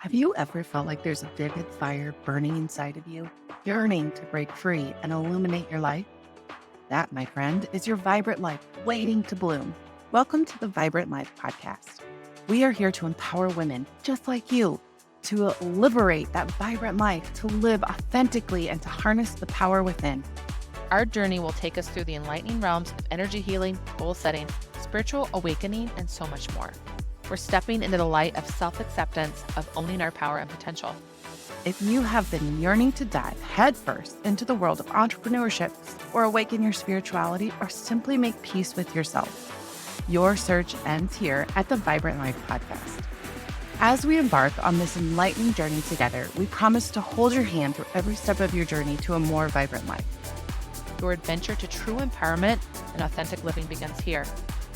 Have you ever felt like there's a vivid fire burning inside of you, yearning to break free and illuminate your life? That, my friend, is your vibrant life waiting to bloom. Welcome to the Vibrant Life Podcast. We are here to empower women just like you to liberate that vibrant life, to live authentically, and to harness the power within. Our journey will take us through the enlightening realms of energy healing, goal setting, spiritual awakening, and so much more. We're stepping into the light of self-acceptance, of owning our power and potential. If you have been yearning to dive headfirst into the world of entrepreneurship, or awaken your spirituality, or simply make peace with yourself, your search ends here at the Vibrant Life Podcast. As we embark on this enlightening journey together, we promise to hold your hand through every step of your journey to a more vibrant life. Your adventure to true empowerment and authentic living begins here.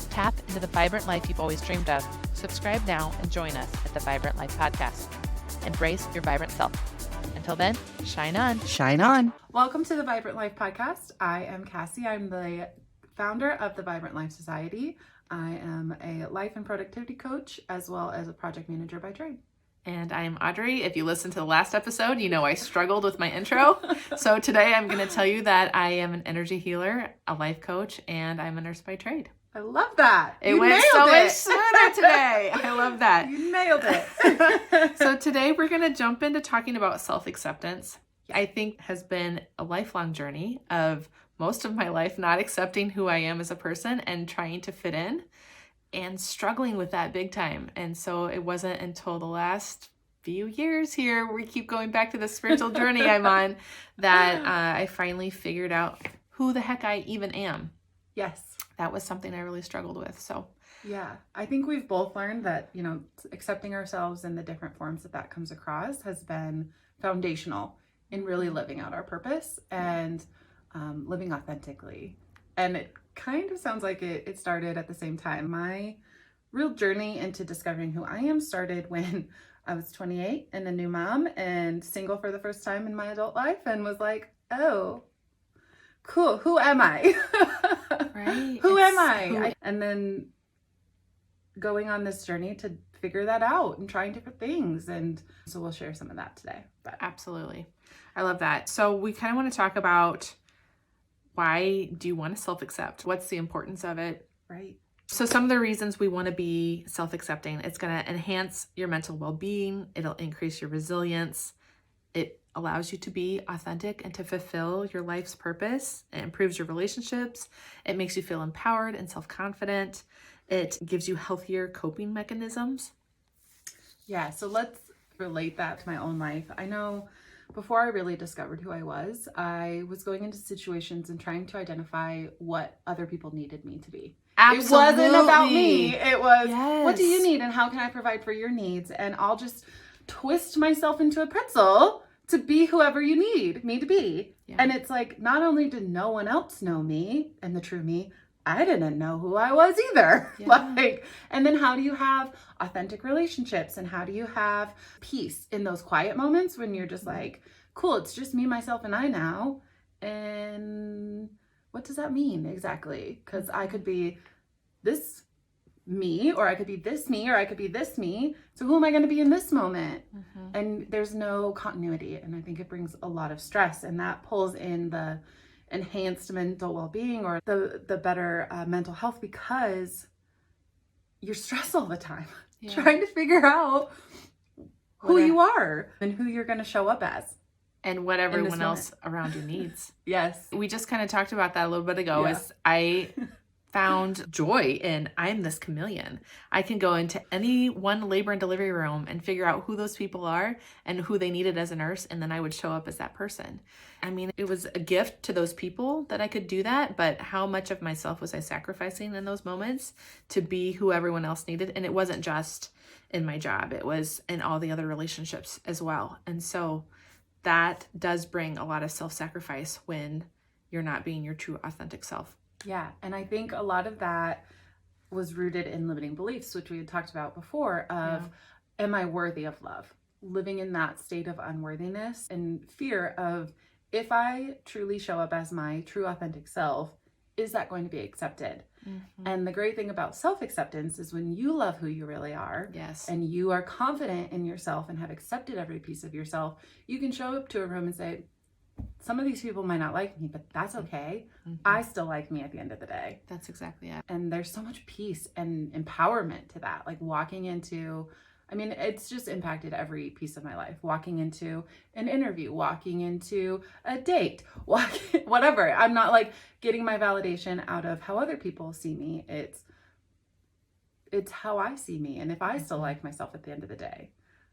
Tap into the vibrant life you've always dreamed of. Subscribe now and join us at the Vibrant Life Podcast. Embrace your vibrant self. Until then, shine on. Shine on. Welcome to the Vibrant Life Podcast. I am Cassie. I'm the founder of the Vibrant Life Society. I am a life and productivity coach as well as a project manager by trade. And I'm Audrey. If you listened to the last episode, you know I struggled with my intro. So today I'm going to tell you that I am an energy healer, a life coach, and I'm a nurse by trade. I love that. It went so much smoother today. I love that. You nailed it. So today we're going to jump into talking about self-acceptance. I think has been a lifelong journey of most of my life not accepting who I am as a person and trying to fit in and struggling with that big time. And so it wasn't until the last few years here, we keep going back to the spiritual journey I'm on, that I finally figured out who the heck I even am. Yes. That was something I really struggled with. So yeah, I think we've both learned that, accepting ourselves in the different forms that comes across has been foundational in really living out our purpose and living authentically. And it kind of sounds like it started at the same time. My real journey into discovering who I am started when I was 28 and a new mom and single for the first time in my adult life, and was like, oh, cool, who am I? right. Who am I? And then going on this journey to figure that out and trying different things. And so we'll share some of that today. But absolutely. I love that. So we kind of want to talk about, why do you want to self-accept? What's the importance of it? Right. So some of the reasons we want to be self-accepting, it's going to enhance your mental well-being. It'll increase your resilience. It allows you to be authentic and to fulfill your life's purpose. It improves your relationships. It makes you feel empowered and self-confident. It gives you healthier coping mechanisms. Yeah, so let's relate that to my own life. I know before I really discovered who I was going into situations and trying to identify what other people needed me to be. Absolutely. It wasn't about me. It was, yes. What do you need and how can I provide for your needs? And I'll just twist myself into a pretzel to be whoever you need me to be. Yeah. And it's like, not only did no one else know me and the true me, I didn't know who I was either. Yeah. And then how do you have authentic relationships, and how do you have peace in those quiet moments when you're just like, cool, it's just me, myself, and I now. And what does that mean exactly? Because I could be this me, or I could be this me, or I could be this me. So who am I going to be in this moment? Mm-hmm. And there's no continuity. And I think it brings a lot of stress, and that pulls in the enhanced mental well-being, or the better mental health, because you're stressed all the time, trying to figure out who you are and who you're going to show up as. And what everyone else around you needs. Yes. We just kind of talked about that a little bit ago. Yeah. Is I found joy in, I'm this chameleon. I can go into any one labor and delivery room and figure out who those people are and who they needed as a nurse, and then I would show up as that person. I mean, it was a gift to those people that I could do that, but how much of myself was I sacrificing in those moments to be who everyone else needed? And it wasn't just in my job, it was in all the other relationships as well. And so that does bring a lot of self-sacrifice when you're not being your true authentic self. Yeah, and I think a lot of that was rooted in limiting beliefs, which we had talked about before, of am I worthy of love? Living in that state of unworthiness and fear of, if I truly show up as my true authentic self, is that going to be accepted? Mm-hmm. And the great thing about self-acceptance is when you love who you really are, Yes. and you are confident in yourself and have accepted every piece of yourself, you can show up to a room and say, some of these people might not like me, but that's okay. Mm-hmm. I still like me at the end of the day. That's exactly it. And there's so much peace and empowerment to that. Like walking into, I mean, it's just impacted every piece of my life. Walking into an interview, walking into a date, whatever. I'm not like getting my validation out of how other people see me. It's how I see me, and if I still like myself at the end of the day.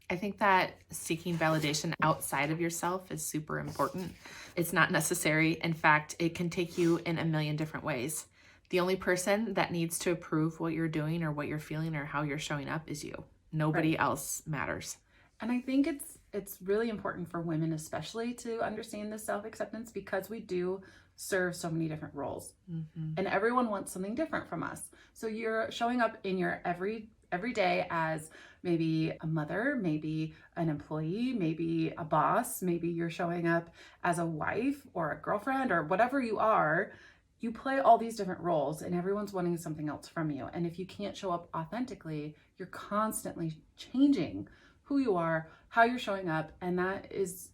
I think that seeking validation outside of yourself is super important. It's not necessary. In fact, it can take you in a million different ways. The only person that needs to approve what you're doing or what you're feeling or how you're showing up is you. Nobody else matters. And I think it's really important for women especially to understand this self-acceptance, because we do serve so many different roles. Mm-hmm. And everyone wants something different from us. So you're showing up in your every day as maybe a mother, maybe an employee, maybe a boss, maybe you're showing up as a wife or a girlfriend or whatever you are. You play all these different roles and everyone's wanting something else from you. And if you can't show up authentically, you're constantly changing who you are, how you're showing up, and that is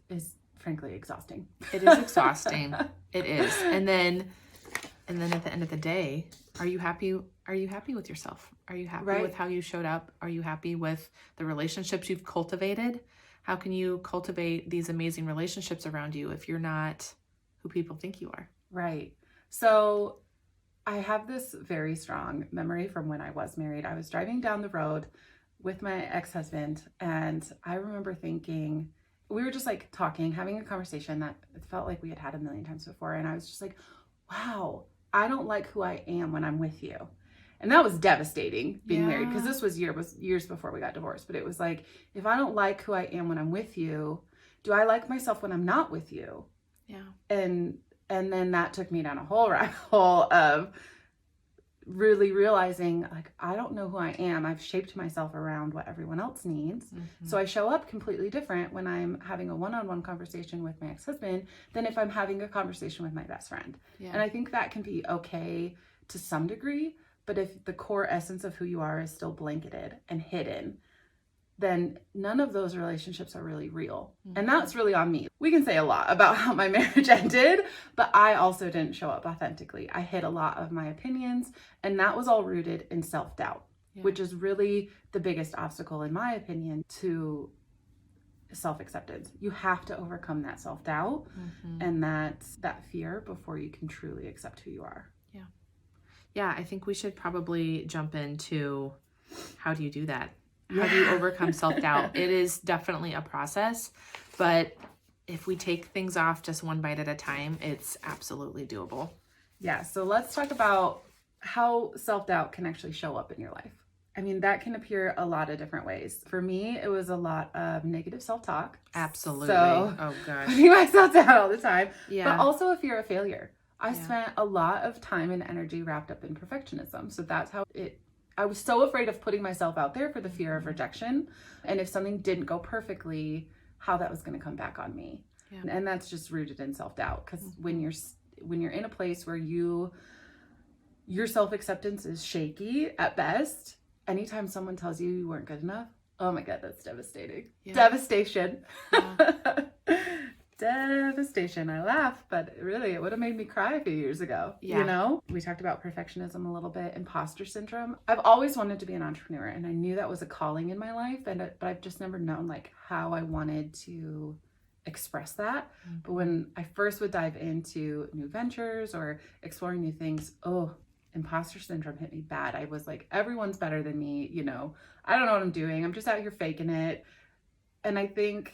frankly exhausting. It is exhausting. It is. And then at the end of the day, are you happy with yourself? Are you happy with how you showed up? Are you happy with the relationships you've cultivated? How can you cultivate these amazing relationships around you if you're not who people think you are? Right. So I have this very strong memory from when I was married. I was driving down the road with my ex-husband, and I remember thinking, we were just like talking, having a conversation that it felt like we had had a million times before. And I was just like, wow, I don't like who I am when I'm with you. And that was devastating, being married, because this was years before we got divorced. But it was like, if I don't like who I am when I'm with you, do I like myself when I'm not with you? Yeah. And then that took me down a whole rabbit hole of really realizing, like, I don't know who I am. I've shaped myself around what everyone else needs. Mm-hmm. So I show up completely different when I'm having a one-on-one conversation with my ex-husband than if I'm having a conversation with my best friend. Yeah. And I think that can be okay to some degree, but if the core essence of who you are is still blanketed and hidden, then none of those relationships are really real. Mm-hmm. And that's really on me. We can say a lot about how my marriage ended, but I also didn't show up authentically. I hid a lot of my opinions, and that was all rooted in self-doubt, which is really the biggest obstacle, in my opinion, to self-acceptance. You have to overcome that self-doubt and that fear before you can truly accept who you are. Yeah, I think we should probably jump into how do you do that? How do you overcome self-doubt? It is definitely a process, but if we take things off just one bite at a time, it's absolutely doable. Yeah, so let's talk about how self-doubt can actually show up in your life. I mean, that can appear a lot of different ways. For me, it was a lot of negative self-talk. Absolutely. So, oh, gosh. putting myself down all the time. Yeah. But also a fear of failure. I spent a lot of time and energy wrapped up in perfectionism. So that's how I was so afraid of putting myself out there for the fear of rejection. And if something didn't go perfectly, how that was going to come back on me. Yeah. And that's just rooted in self-doubt. Because when you're in a place where your self-acceptance is shaky at best, anytime someone tells you you weren't good enough, oh my God, that's devastating. Yeah. Devastation. Yeah. Devastation. I laugh, but really it would have made me cry a few years ago. Yeah. You know, we talked about perfectionism a little bit, imposter syndrome. I've always wanted to be an entrepreneur, and I knew that was a calling in my life, but I've just never known like how I wanted to express that. But when I first would dive into new ventures or exploring new things, imposter syndrome hit me bad. I was like, everyone's better than me. You know, I don't know what I'm doing. I'm just out here faking it. And I think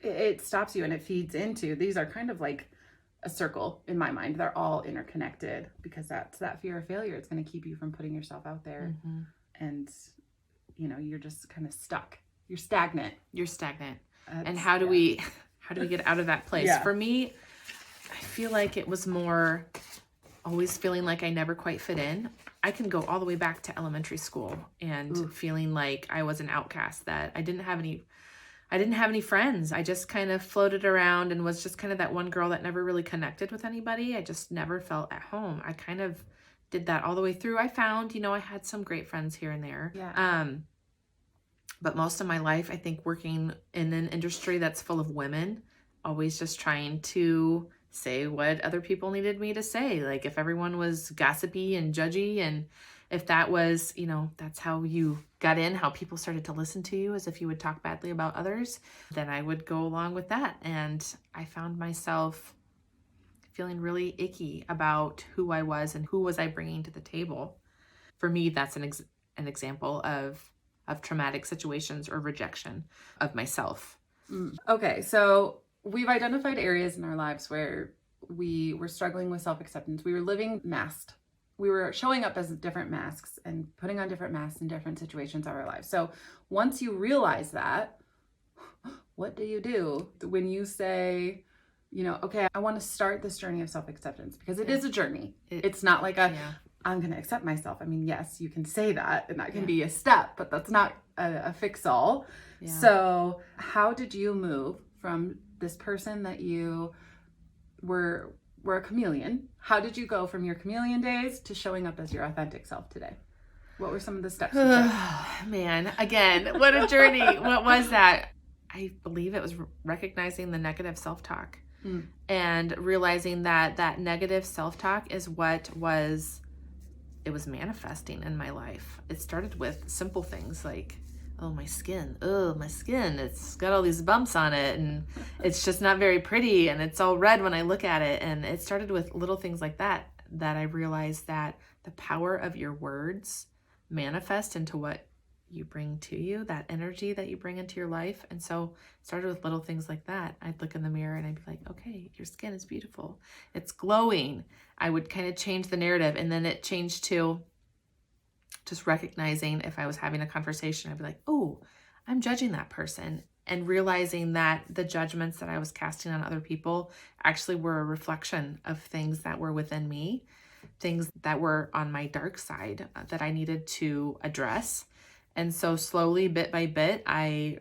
it stops you and it feeds into, these are kind of like a circle in my mind. They're all interconnected, because that's that fear of failure. It's going to keep you from putting yourself out there. And, you know, you're just kind of stuck. You're stagnant. And how do we get out of that place? Yeah. For me, I feel like it was more always feeling like I never quite fit in. I can go all the way back to elementary school and feeling like I was an outcast, that I I didn't have any friends. I just kind of floated around and was just kind of that one girl that never really connected with anybody. I just never felt at home. I kind of did that all the way through. I found, I had some great friends here and there. Yeah. But most of my life, I think working in an industry that's full of women, always just trying to say what other people needed me to say. Like if everyone was gossipy and judgy, and if that was, that's how you got in, how people started to listen to you, as if you would talk badly about others, then I would go along with that. And I found myself feeling really icky about who I was and who was I bringing to the table. For me, that's an example of traumatic situations or rejection of myself. Okay, so we've identified areas in our lives where we were struggling with self-acceptance. We were living masked. We were showing up as different masks and putting on different masks in different situations of our lives. So once you realize that, what do you do when you say, okay, I want to start this journey of self-acceptance? Because it is a journey. It's not like I'm going to accept myself. I mean, yes, you can say that and that can be a step, but that's not a fix-all. Yeah. So how did you move from this person that you were a chameleon? How did you go from your chameleon days to showing up as your authentic self today? What were some of the steps you took? Man, again, what a journey. What was that? I believe it was recognizing the negative self-talk and realizing that negative self-talk is what was manifesting in my life. It started with simple things like, my skin, it's got all these bumps on it and it's just not very pretty and it's all red when I look at it. And it started with little things like that I realized that the power of your words manifest into what you bring to you, that energy that you bring into your life. And so it started with little things like that. I'd look in the mirror and I'd be like, okay, your skin is beautiful. It's glowing. I would kind of change the narrative. And then it changed to just recognizing if I was having a conversation, I'd be like, oh, I'm judging that person. And realizing that the judgments that I was casting on other people actually were a reflection of things that were within me, things that were on my dark side that I needed to address. And so slowly, bit by bit, I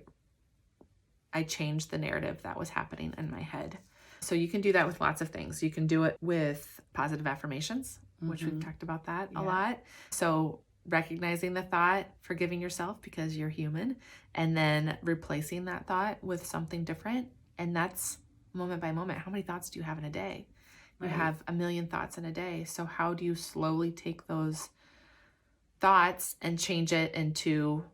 changed the narrative that was happening in my head. So you can do that with lots of things. You can do it with positive affirmations, which we've talked about that a lot. So recognizing the thought, forgiving yourself because you're human, and then replacing that thought with something different. And that's moment by moment. How many thoughts do you have in a day? You have 1 million thoughts in a day. So how do you slowly take those thoughts and change it into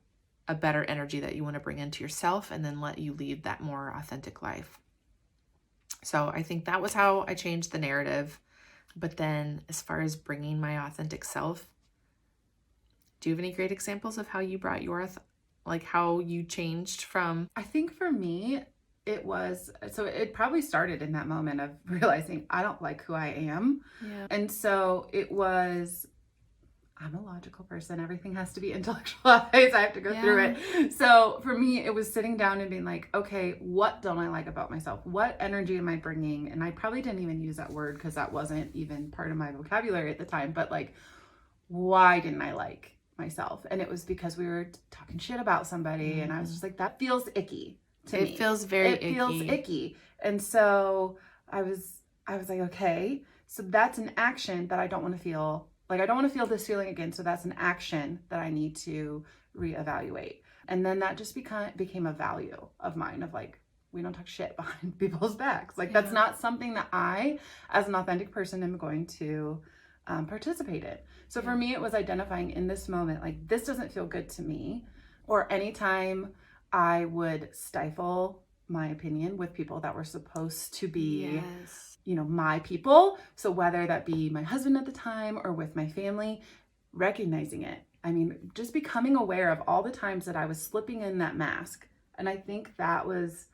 a better energy that you want to bring into yourself and then let you lead that more authentic life? So I think that was how I changed the narrative. But then as far as bringing my authentic self, do you have any great examples of how you brought how you changed from? I think for me, it probably started in that moment of realizing I don't like who I am. Yeah. And so it was, I'm a logical person. Everything has to be intellectualized. I have to go through it. So for me, it was sitting down and being like, okay, what don't I like about myself? What energy am I bringing? And I probably didn't even use that word because that wasn't even part of my vocabulary at the time. But why didn't I like myself? And it was because we were talking shit about somebody. And I was just like, that feels icky to me. It feels icky. And so I was like, okay, so that's an action that I don't want to feel. I don't want to feel this feeling again. So that's an action that I need to reevaluate. And then that just became a value of mine of we don't talk shit behind people's backs. That's not something that I, as an authentic person, am going to participate in. So for me, it was identifying in this moment, this doesn't feel good to me. Or anytime I would stifle my opinion with people that were supposed to be my people. So whether that be my husband at the time or with my family, recognizing it. I mean, just becoming aware of all the times that I was slipping in that mask. And I think that was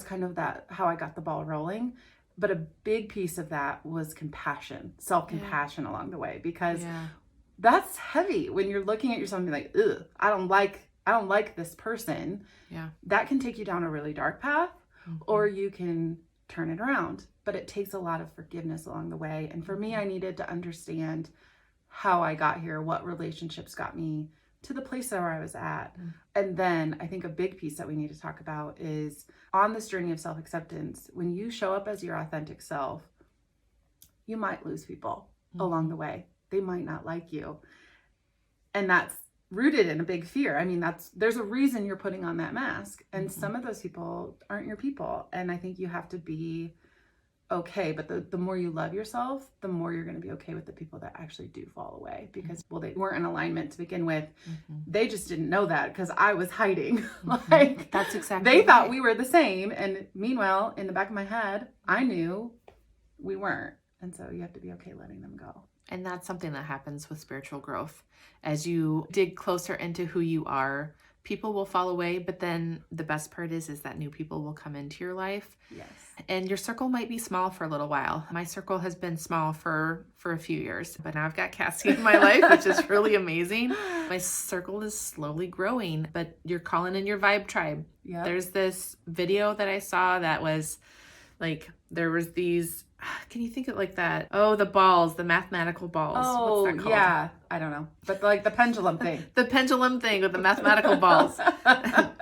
kind of how I got the ball rolling. But a big piece of that was compassion, self-compassion along the way, because that's heavy when you're looking at yourself and be like, ugh, I don't like this person. Yeah. That can take you down a really dark path, or you can turn it around. But it takes a lot of forgiveness along the way. And for me, I needed to understand how I got here, what relationships got me to the place where I was at. And then I think a big piece that we need to talk about is on this journey of self-acceptance, when you show up as your authentic self, you might lose people along the way. They might not like you. And that's rooted in a big fear. I mean, there's a reason you're putting on that mask, and some of those people aren't your people. And I think you have to be okay, but the more you love yourself, the more you're going to be okay with the people that actually do fall away, because well, they weren't in alignment to begin with. They just didn't know that because I was hiding. Like, that's exactly they right. thought we were the same, and meanwhile in the back of my head I knew we weren't. And so you have to be okay letting them go. And that's something that happens with spiritual growth. As you dig closer into who you are, people will fall away, but then the best part is that new people will come into your life. Yes. And your circle might be small for a little while. My circle has been small for a few years, but now I've got Cassie in my life, which is really amazing. My circle is slowly growing, but you're calling in your vibe tribe. Yep. There's this video that I saw that was like, there was these, can you think of like that? Oh, the balls, the mathematical balls. Oh, what's that called? yeah. I don't know. But like the pendulum thing. The pendulum thing with the mathematical balls.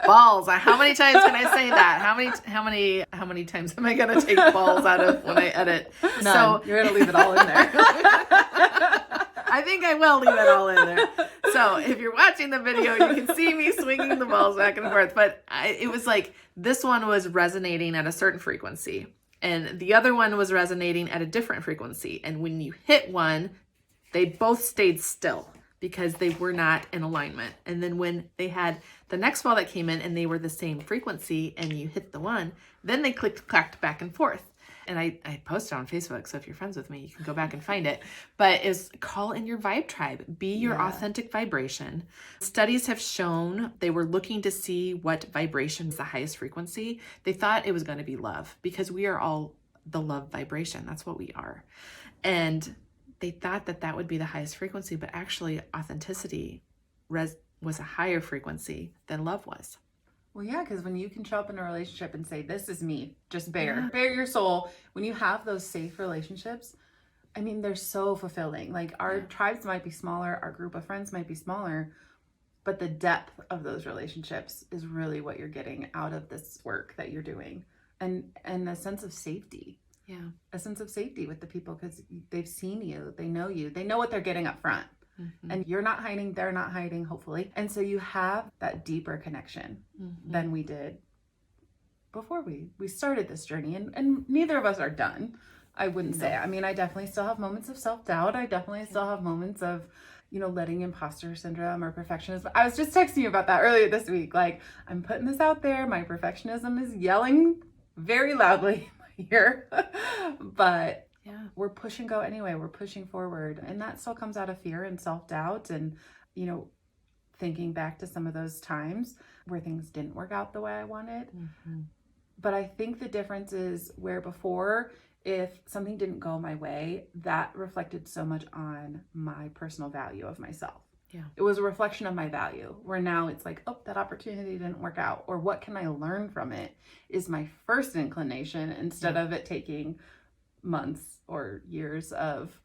Balls. How many times can I say that? How many times am I going to take balls out of when I edit? None. So You're going to leave it all in there. I think I will leave it all in there. So if you're watching the video, you can see me swinging the balls back and forth. But it was like, this one was resonating at a certain frequency, and the other one was resonating at a different frequency. And when you hit one, they both stayed still because they were not in alignment. And then when they had the next ball that came in and they were the same frequency and you hit the one, then they clacked back and forth. And I posted on Facebook, so if you're friends with me, you can go back and find it. But it's call in your vibe tribe. Be your authentic vibration. Studies have shown, they were looking to see what vibration is the highest frequency. They thought it was going to be love, because we are all the love vibration. That's what we are. And they thought that would be the highest frequency, but actually authenticity was a higher frequency than love was. Well, yeah, because when you can show up in a relationship and say, this is me, just bare your soul. When you have those safe relationships, I mean, they're so fulfilling. Like, our tribes might be smaller, our group of friends might be smaller, but the depth of those relationships is really what you're getting out of this work that you're doing. And a sense of safety. Yeah. A sense of safety with the people, because they've seen you, they know what they're getting up front. And you're not hiding, they're not hiding, hopefully. And so you have that deeper connection than we did before we started this journey. And neither of us are done, I wouldn't say. I mean, I definitely still have moments of self-doubt. I definitely still have moments of, letting imposter syndrome or perfectionism. I was just texting you about that earlier this week. Like, I'm putting this out there. My perfectionism is yelling very loudly in my ear. But we're push and go anyway. We're pushing forward. And that still comes out of fear and self-doubt and, thinking back to some of those times where things didn't work out the way I wanted. But I think the difference is where before, if something didn't go my way, that reflected so much on my personal value of myself. Yeah. It was a reflection of my value, where now it's like, oh, that opportunity didn't work out. Or what can I learn from it is my first inclination, instead of it taking months or years of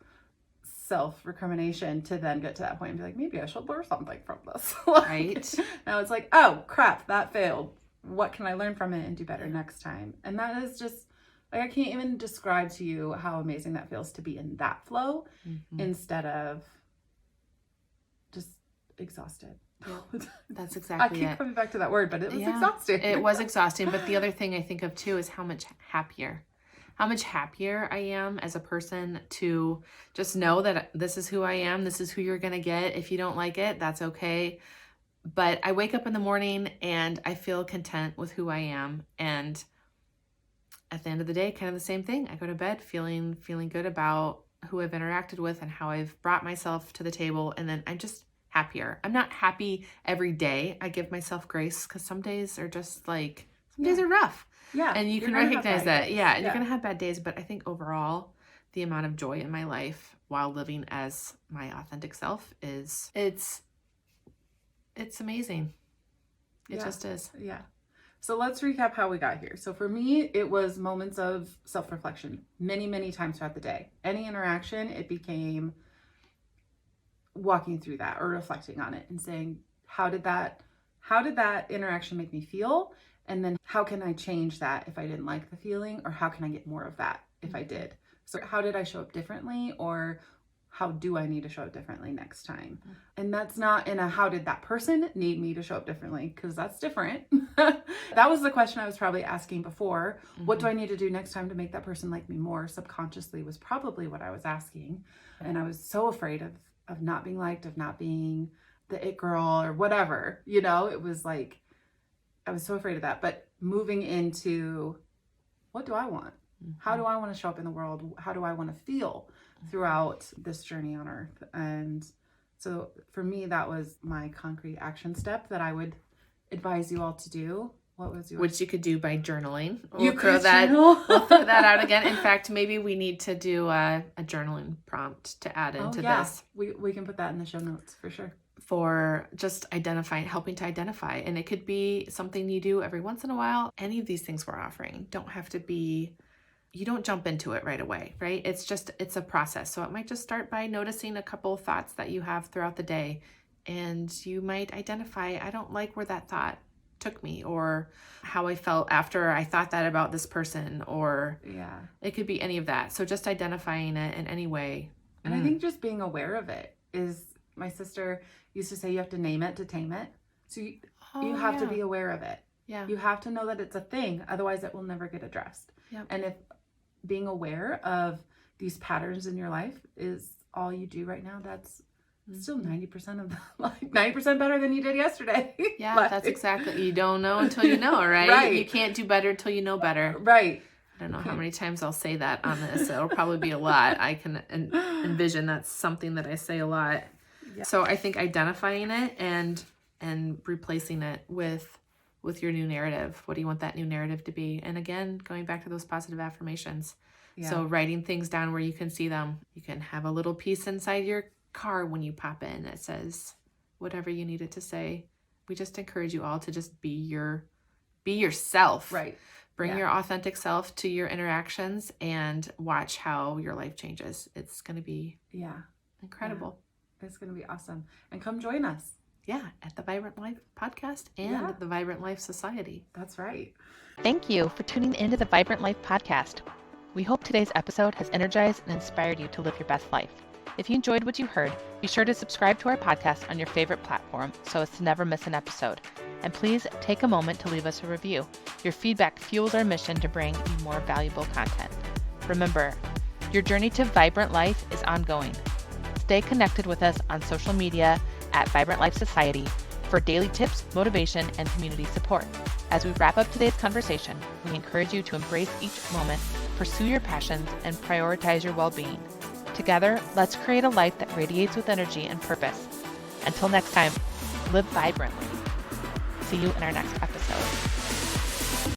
self-recrimination to then get to that point and be like, maybe I should learn something from this. Right. Now it's like, oh crap, that failed. What can I learn from it and do better next time? And that is just, like, I can't even describe to you how amazing that feels to be in that flow instead of just exhausted. Yep. That's exactly I keep coming back to that word, but it was exhausting. It was exhausting. But the other thing I think of too is how much happier I am as a person to just know that this is who I am. This is who you're going to get. If you don't like it, that's okay. But I wake up in the morning and I feel content with who I am. And at the end of the day, kind of the same thing. I go to bed feeling good about who I've interacted with and how I've brought myself to the table. And then I'm just happier. I'm not happy every day. I give myself grace, because some days are just like, some days are rough. Yeah. And you can recognize that. Yeah. And you're going to have bad days. But I think overall, the amount of joy in my life while living as my authentic self it's amazing. It just is. Yeah. So let's recap how we got here. So for me, it was moments of self-reflection many, many times throughout the day. Any interaction, it became walking through that or reflecting on it and saying, how did that interaction make me feel? And then how can I change that if I didn't like the feeling, or how can I get more of that if I did? So how did I show up differently, or how do I need to show up differently next time? And that's not in a how did that person need me to show up differently, because that's different. That was the question I was probably asking before. What do I need to do next time to make that person like me more? Subconsciously was probably what I was asking. And I was so afraid of not being liked, of not being the it girl or whatever, you know. It was like, I was so afraid of that. But moving into, what do I want? How do I want to show up in the world? How do I want to feel throughout this journey on earth? And so for me, that was my concrete action step that I would advise you all to do. What was yours? Which you could do by journaling. You could journal. We'll throw that out again. In fact, maybe we need to do a journaling prompt to add into this. We can put that in the show notes for sure. For just helping to identify. And it could be something you do every once in a while. Any of these things we're offering don't have to be, you don't jump into it right away, right? It's a process. So it might just start by noticing a couple of thoughts that you have throughout the day. And you might identify, I don't like where that thought took me, or how I felt after I thought that about this person, or it could be any of that. So just identifying it in any way. And I think just being aware of it is, my sister used to say, you have to name it to tame it. So you have to be aware of it. Yeah. You have to know that it's a thing. Otherwise it will never get addressed. Yep. And if being aware of these patterns in your life is all you do right now, that's still 90% of 90% better than you did yesterday. Yeah, that's exactly. You don't know until you know, right? Right. You can't do better until you know better. Right. I don't know how many times I'll say that on this. It'll probably be a lot. I can envision that's something that I say a lot. Yeah. So I think identifying it and replacing it with your new narrative. What do you want that new narrative to be? And again, going back to those positive affirmations. Yeah. So writing things down where you can see them. You can have a little piece inside your car when you pop in that says whatever you need it to say. We just encourage you all to just be yourself. Right. Bring your authentic self to your interactions and watch how your life changes. It's going to be incredible. Yeah. It's going to be awesome. And come join us. Yeah, at the Vibrant Life Podcast and the Vibrant Life Society. That's right. Thank you for tuning into the Vibrant Life Podcast. We hope today's episode has energized and inspired you to live your best life. If you enjoyed what you heard, be sure to subscribe to our podcast on your favorite platform so as to never miss an episode. And please take a moment to leave us a review. Your feedback fuels our mission to bring you more valuable content. Remember, your journey to vibrant life is ongoing. Stay connected with us on social media at Vibrant Life Society for daily tips, motivation, and community support. As we wrap up today's conversation, we encourage you to embrace each moment, pursue your passions, and prioritize your well-being. Together, let's create a life that radiates with energy and purpose. Until next time, live vibrantly. See you in our next episode.